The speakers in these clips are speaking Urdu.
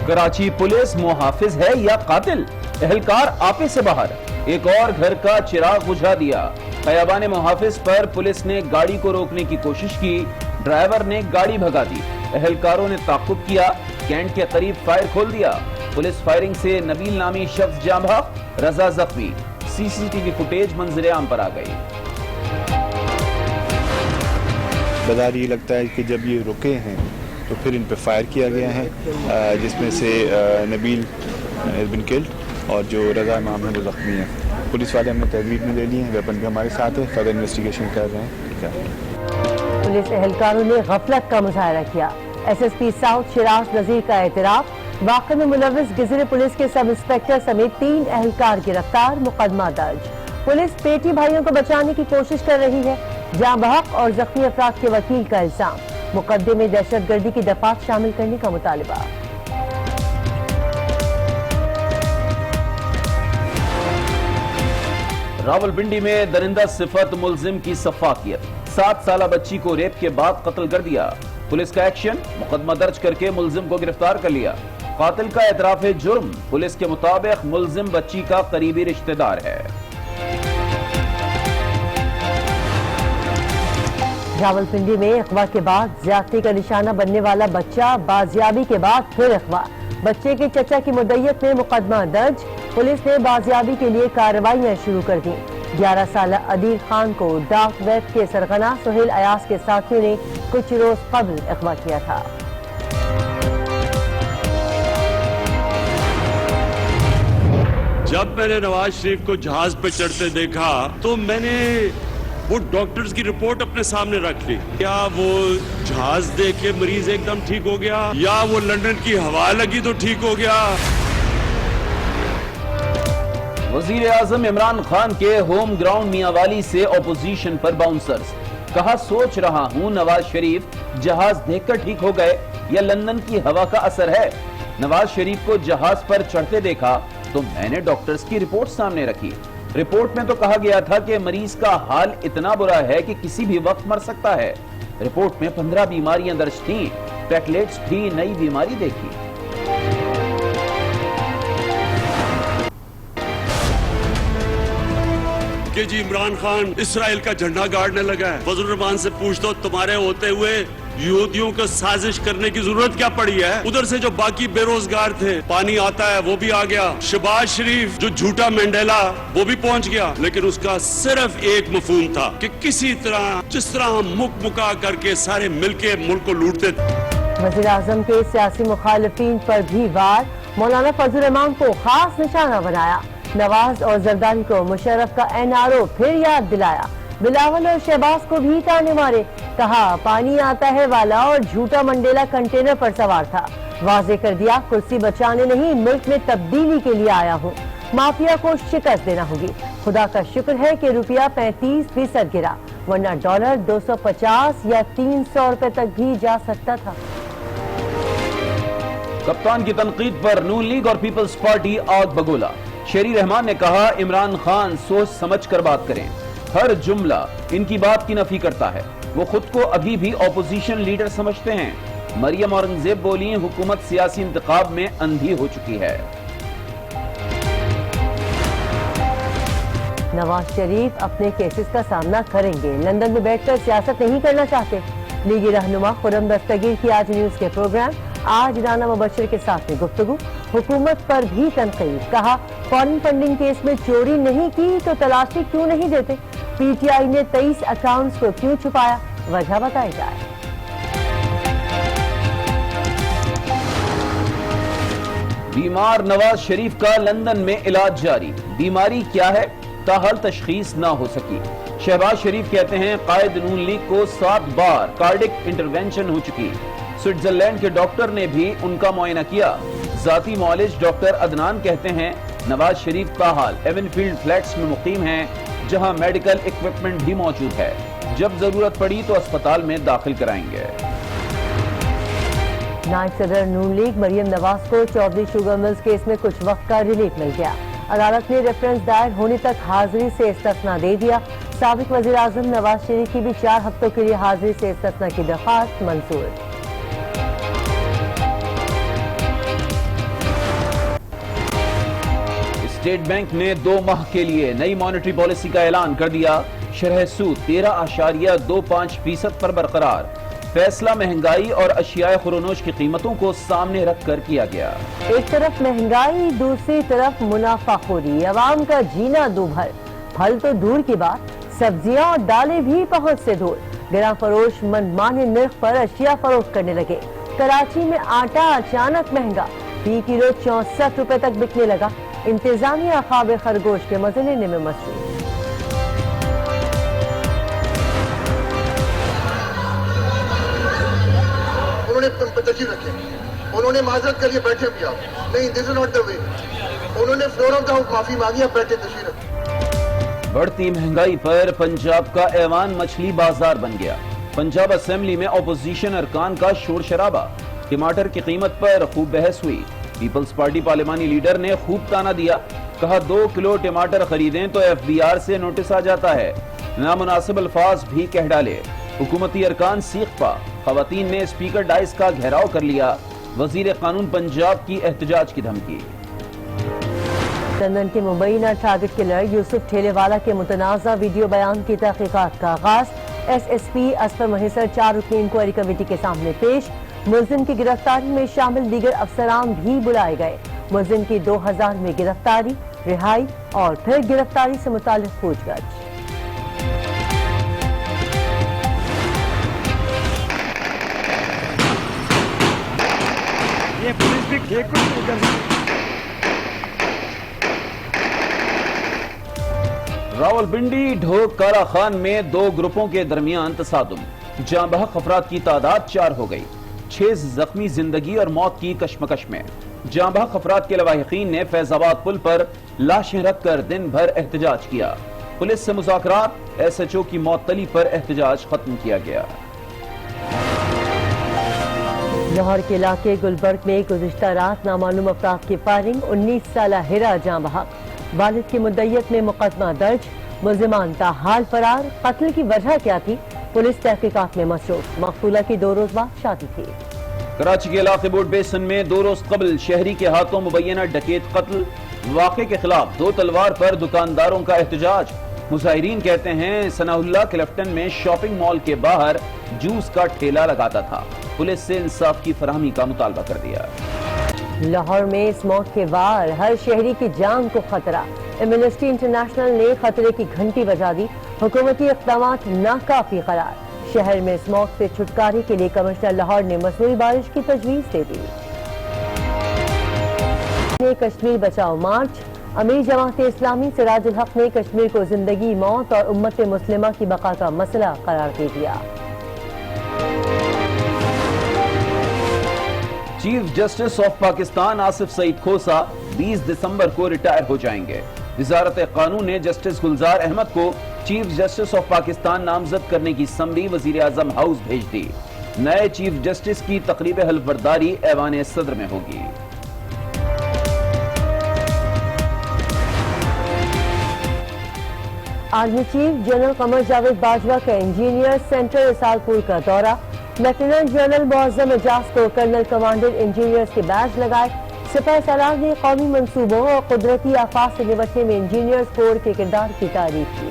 کراچی پولیس محافظ ہے یا قاتل؟ اہلکار آپے سے باہر، ایک اور گھر کا چراغ بجھا دیا۔ خیابان محافظ پر پولیس نے گاڑی کو روکنے کی کوشش کی، ڈرائیور نے گاڑی بھگا دی۔ اہلکاروں نے تعاقب کیا، کینٹ کے قریب فائر کھول دیا۔ پولیس فائرنگ سے نبیل نامی شخص جاں بحق، رضا زخمی۔ سی سی ٹی وی فوٹیج منظر عام پر آ گئی۔ بظاہر یہ لگتا ہے کہ جب یہ رکے ہیں تو پھر ان پہ فائر کیا گیا ہے، جس میں سے نبیل بن کلڈ اور جو رضا امام ہے وہ زخمی ہیں۔ پولیس والے ہم نے تحویل میں لے لی ہیں، ویپن بھی ہمارے ساتھ ہے، فردر انویسٹیگیشن کر رہے ہیں۔ پولیس اہلکاروں نے غفلت کا مظاہرہ کیا۔ S S P south Shiraz Nazir کا اعتراف، واقعے میں ملوث گزرے پولیس کے سب انسپکٹر سمیت 3 اہلکار گرفتار، مقدمہ درج۔ پولیس پیٹی بھائیوں کو بچانے کی کوشش کر رہی ہے، جاں بحق اور زخمی افراد کے وکیل کا الزام، مقدمے میں دہشت گردی کی دفعات شامل کرنے کا مطالبہ۔ راولپنڈی میں درندہ صفت ملزم کی سفاکیت، 7 سالہ بچی کو ریپ کے بعد قتل کر دیا۔ پولیس کا ایکشن، مقدمہ درج کر کے ملزم کو گرفتار کر لیا۔ قاتل کا اعتراف جرم، پولیس کے مطابق ملزم بچی کا قریبی رشتہ دار ہے۔ راولپنڈی میں اغوا کے بعد زیادتی کا نشانہ بننے والا بچہ، بازیابی کے بعد پھر اغوا، بچے کے چچا کی مدعیت میں مقدمہ درج۔ پولیس نے بازیابی کے لیے کارروائیاں شروع کر دیں۔ 11 سالہ عدیل خان کو ڈارک ویب کے سرغنہ سہیل ایاز کے ساتھیوں نے کچھ روز قبل اغوا کیا تھا۔ جب میں نے نواز شریف کو جہاز پہ چڑھتے دیکھا تو میں نے وہ ڈاکٹرز کی رپورٹ اپنے سامنے رکھ لی۔ کیا وہ جہاز دیکھ کے مریض ایک دم ٹھیک ہو گیا یا وہ لندن کی ہوا لگی تو ٹھیک ہو گیا؟ وزیر اعظم عمران خان کے ہوم گراؤنڈ میاں والی سے اپوزیشن پر باؤنسرز، کہا سوچ رہا ہوں نواز شریف جہاز دیکھ کر ٹھیک ہو گئے یا لندن کی ہوا کا اثر ہے۔ نواز شریف کو جہاز پر چڑھتے دیکھا تو میں نے ڈاکٹرز کی رپورٹ سامنے رکھی۔ رپورٹ میں تو کہا گیا تھا کہ مریض کا حال اتنا برا ہے کہ کسی بھی وقت مر سکتا ہے۔ رپورٹ میں 15 بیماریاں درج تھیں، پیٹلیٹس بھی نئی بیماری دیکھی۔ کہ جی عمران خان اسرائیل کا جھنڈا گاڑنے لگا ہے۔ فضل الرحمان سے پوچھ دو تمہارے ہوتے ہوئے یہودیوں کو سازش کرنے کی ضرورت کیا پڑی ہے؟ ادھر سے جو باقی بے روزگار تھے، پانی آتا ہے وہ بھی آ گیا۔ شہباز شریف جو جھوٹا مینڈیلا وہ بھی پہنچ گیا، لیکن اس کا صرف ایک مفہوم تھا کہ کسی طرح جس طرح ہم مکہ کر کے سارے مل کے ملک کو لوٹتے تھے۔ وزیر اعظم کے سیاسی مخالفین پر بھی وار، مولانا فضل الرحمان کو خاص نشانہ بنایا۔ نواز اور زرداری کو مشرف کا NRO پھر یاد دلایا۔ بلاول اور شہباز کو بھی تانے مارے، کہا پانی آتا ہے والا اور جھوٹا منڈیلا کنٹینر پر سوار تھا۔ واضح کر دیا کرسی بچانے نہیں، ملک میں تبدیلی کے لیے آیا ہوں۔ مافیا کو شکست دینا ہوگی۔ خدا کا شکر ہے کہ روپیہ 35% گرا، ورنہ ڈالر 250 یا 300 روپے تک بھی جا سکتا تھا۔ کپتان کی تنقید پر نون لیگ اور پیپلز پارٹی آگ بگولا۔ شیری رحمان نے کہا عمران خان سوچ سمجھ کر بات کریں، ہر جملہ ان کی بات کی نفی کرتا ہے، وہ خود کو ابھی بھی اپوزیشن لیڈر سمجھتے ہیں۔ مریم اورنگزیب بولی حکومت سیاسی انتخاب میں اندھی ہو چکی ہے۔ نواز شریف اپنے کیسز کا سامنا کریں گے، لندن میں بیٹھ کر سیاست نہیں کرنا چاہتے۔ لیگی رہنما خرم دستگیر کی آج نیوز کے پروگرام آج رانا مبشر کے ساتھ میں گفتگو، حکومت پر بھی تنقید، کہا فارن فنڈنگ کیس میں چوری نہیں کی تو تلاشی کیوں نہیں دیتے، پی ٹی آئی نے 23 اکاؤنٹس کو کیوں چھپایا، وجہ بتائی جائے۔ بیمار نواز شریف کا لندن میں علاج جاری، بیماری کیا ہے تاحال تشخیص نہ ہو سکی۔ شہباز شریف کہتے ہیں قائد نون لیگ کو 7 بار کارڈک انٹرونشن ہو چکی۔ سوئٹزرلینڈ کے ڈاکٹر نے بھی ان کا معائنہ کیا۔ ذاتی معالج ڈاکٹر عدنان کہتے ہیں نواز شریف کا حال ایون فیلڈ فلیٹس میں مقیم ہیں، جہاں میڈیکل ایکوپمنٹ بھی موجود ہے، جب ضرورت پڑی تو اسپتال میں داخل کرائیں گے۔ نائب صدر نون لیگ مریم نواز کو چودھری شوگر ملز کیس میں کچھ وقت کا ریلیف مل گیا۔ عدالت نے ریفرنس دائر ہونے تک حاضری سے استثناء دے دیا۔ سابق وزیر اعظم نواز شریف کی بھی 4 ہفتوں کے لیے حاضری سے استثناء کی درخواست منظور۔ اسٹیٹ بینک نے 2 ماہ کے لیے نئی مانیٹری پالیسی کا اعلان کر دیا. شرح سود 13.25% پر برقرار. فیصلہ مہنگائی اور اشیاء خورونوش کی قیمتوں کو سامنے رکھ کر کیا گیا. ایک طرف مہنگائی، دوسری طرف منافع خوری، عوام کا جینا دوبھر. پھل تو دور کی بات، سبزیاں اور دالیں بھی پہنچ سے دور. گراں فروش منمانے نرخ پر اشیاء فروخت کرنے لگے. کراچی میں آٹا اچانک مہنگا، فی کلو 64 روپے تک بکنے لگا. انتظامیہ خواب خرگوش کے مزے لینے میں مصروف. انہوں نے تشریف رکھے، انہوں نے معذرت کریے بیٹھے بھی آپ نہیں، دس از ناٹ دا وے. انہوں نے فلور آف دا ہاؤس معافی مانگی، آپ بیٹھے تشریف رکھے. بڑھتی مہنگائی پر پنجاب کا ایوان مچھلی بازار بن گیا. پنجاب اسمبلی میں اپوزیشن ارکان کا شور شرابہ. ٹماٹر کی قیمت پر خوب بحث ہوئی. پیپلز پارٹی پارلیمانی لیڈر نے خوب تانا دیا. کہا 2 کلو ٹماٹر خریدیں تو FBR سے نوٹس آ جاتا ہے. نامناسب الفاظ بھی کہہ ڈالے. حکومتی ارکان سیخ پا. خواتین نے اسپیکر ڈائس کا گھیراؤ کر لیا. وزیر قانون پنجاب کی احتجاج کی دھمکی. لندن کے مبینہ ٹارگٹ کلر یوسف ٹھیلے والا کے متنازع ویڈیو بیان کی تحقیقات کا آغاز. SSP اسفر مہیسر 4 رکنی انکوائری کمیٹی کے سامنے پیش. ملزم کی گرفتاری میں شامل دیگر افسران بھی بلائے گئے. ملزم کی 2000 میں گرفتاری، رہائی اور پھر گرفتاری سے متعلق پوچھ گچھ. راولپنڈی ڈھوک کارا خان میں 2 گروپوں کے درمیان تصادم. جاں بحق افراد کی تعداد 4 ہو گئی. 6 زخمی زندگی اور موت کی کشمکش میں. جاں بحق افراد کے لواحقین نے فیض آباد پل پر لاشیں رکھ کر دن بھر احتجاج کیا. پولیس سے مذاکرات، SHO کی معطلی پر احتجاج ختم کیا گیا. لاہور کے علاقے گلبرگ میں گزشتہ رات نامعلوم افراد کی فائرنگ. 19 سالہ ہیرا جاں بحق. والد کی مدعیت میں مقدمہ درج. ملزمان تاحال فرار. قتل کی وجہ کیا تھی؟ پولیس تحقیقات میں مصروف. مقتولہ کی 2 روز بعد شادی تھی. کراچی کے علاقے بورڈ بیسن میں 2 روز قبل شہری کے ہاتھوں مبینہ ڈکیت قتل. واقعے کے خلاف 2 تلوار پر دکانداروں کا احتجاج. مظاہرین کہتے ہیں ثناء اللہ کلفٹن میں شاپنگ مال کے باہر جوس کا ٹھیلا لگاتا تھا. پولیس سے انصاف کی فراہمی کا مطالبہ کر دیا. لاہور میں اسموگ کے وار ہر شہری کی جان کو خطرہ. ایمنسٹی انٹرنیشنل نے خطرے کی گھنٹی بجا دی. حکومتی اقدامات ناکافی قرار. شہر میں اسموگ سے چھٹکارے کے لیے کمشنر لاہور نے مصنوعی بارش کی تجویز دے دی. کشمیر بچاؤ مارچ. امیر جماعت اسلامی سراج الحق نے کشمیر کو زندگی، موت اور امت مسلمہ کی بقا کا مسئلہ قرار دے دیا. Chief justice of Pakistan Asif Saeed Khosa 20 دسمبر کو ریٹائر ہو جائیں گے. وزارت قانون نے جسٹس گلزار احمد کو چیف جسٹس آف پاکستان نامزد کرنے کی سمری وزیر اعظم ہاؤس بھیج دی. نئے چیف جسٹس کی تقریب حلف برداری ایوان صدر میں ہوگی. Army chief general Qamar Javed Bajwa کا انجینئر سینٹر اسالپور کا دورہ. لیفٹیننٹ جنرل معظم اجاز کو کرنل کمانڈر انجینئرز کے بیج لگائے. سپاہ سالار نے قومی منصوبوں اور قدرتی آفات سے نمٹنے میں انجینئرز کورps کے کردار کی تعریف کی.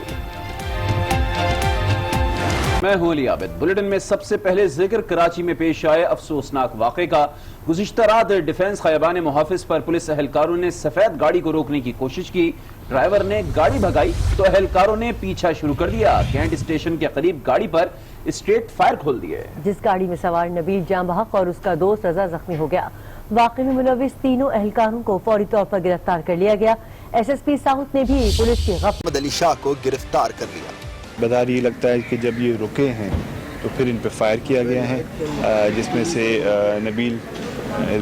میں ہوں علی عابد. بلیٹن میں سب سے پہلے ذکر کراچی میں پیش آئے افسوسناک واقعے کا. گزشتہ رات ڈیفنس خیبان محافظ پر پولیس اہلکاروں نے سفید گاڑی کو روکنے کی کوشش کی. ڈرائیور نے گاڑی بھگائی تو اہلکاروں نے پیچھا شروع کر دیا. کینٹ اسٹیشن کے قریب گاڑی پر اسٹریٹ فائر کھول دیے. جس گاڑی میں سوار نبیل جاں بحق اور اس کا دوست رضا زخمی ہو گیا. واقعے میں ملوث تینوں اہلکاروں کو فوری طور پر گرفتار کر لیا گیا. SSP ساؤتھ نے بھی پولیس کی محمد علی شاہ کو گرفتار کر لیا. بدار یہ لگتا ہے کہ جب یہ رکے ہیں تو پھر ان پہ فائر کیا گیا ہے، جس میں سے نبیل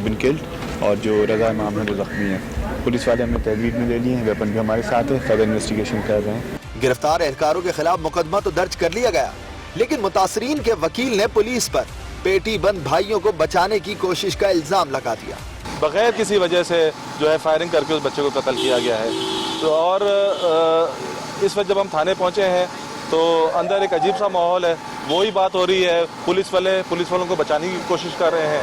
بن کلڈ اور جو رضا امام ہے وہ زخمی ہیں. پولیس والے ہم نے تحویل میں لے لیے ہیں، ویپن بھی ہمارے ساتھ ہے، فردر انویسٹیگیشن کر رہے ہیں. گرفتار اہلکاروں کے خلاف مقدمہ تو درج کر لیا گیا، لیکن متاثرین کے وکیل نے پولیس پر پیٹی بند بھائیوں کو بچانے کی کوشش کا الزام لگا دیا. بغیر کسی وجہ سے جو ہے فائرنگ کر کے اس بچے کو قتل کیا گیا ہے. تو اور اس وقت جب ہم تھانے پہنچے ہیں تو اندر ایک عجیب سا ماحول ہے. وہی بات ہو رہی ہے، پولیس والوں کو بچانے کی کوشش کر رہے ہیں.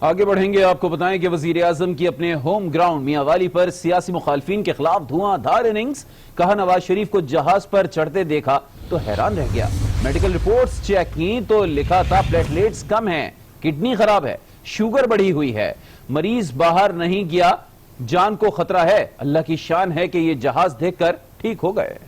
آگے بڑھیں گے، آپ کو بتائیں کہ وزیر اعظم کی اپنے ہوم گراؤنڈ میاں والی پر سیاسی مخالفین کے خلاف دھواں دھار اننگز، کہا نواز شریف کو جہاز پر چڑھتے دیکھا تو حیران رہ گیا، میڈیکل رپورٹس چیک کی تو لکھا تھا پلیٹلیٹس کم ہیں، کڈنی خراب ہے، شوگر بڑھی ہوئی ہے، مریض باہر نہیں گیا، جان کو خطرہ ہے، اللہ کی شان ہے کہ یہ جہاز دیکھ کر ٹھیک ہو گئے۔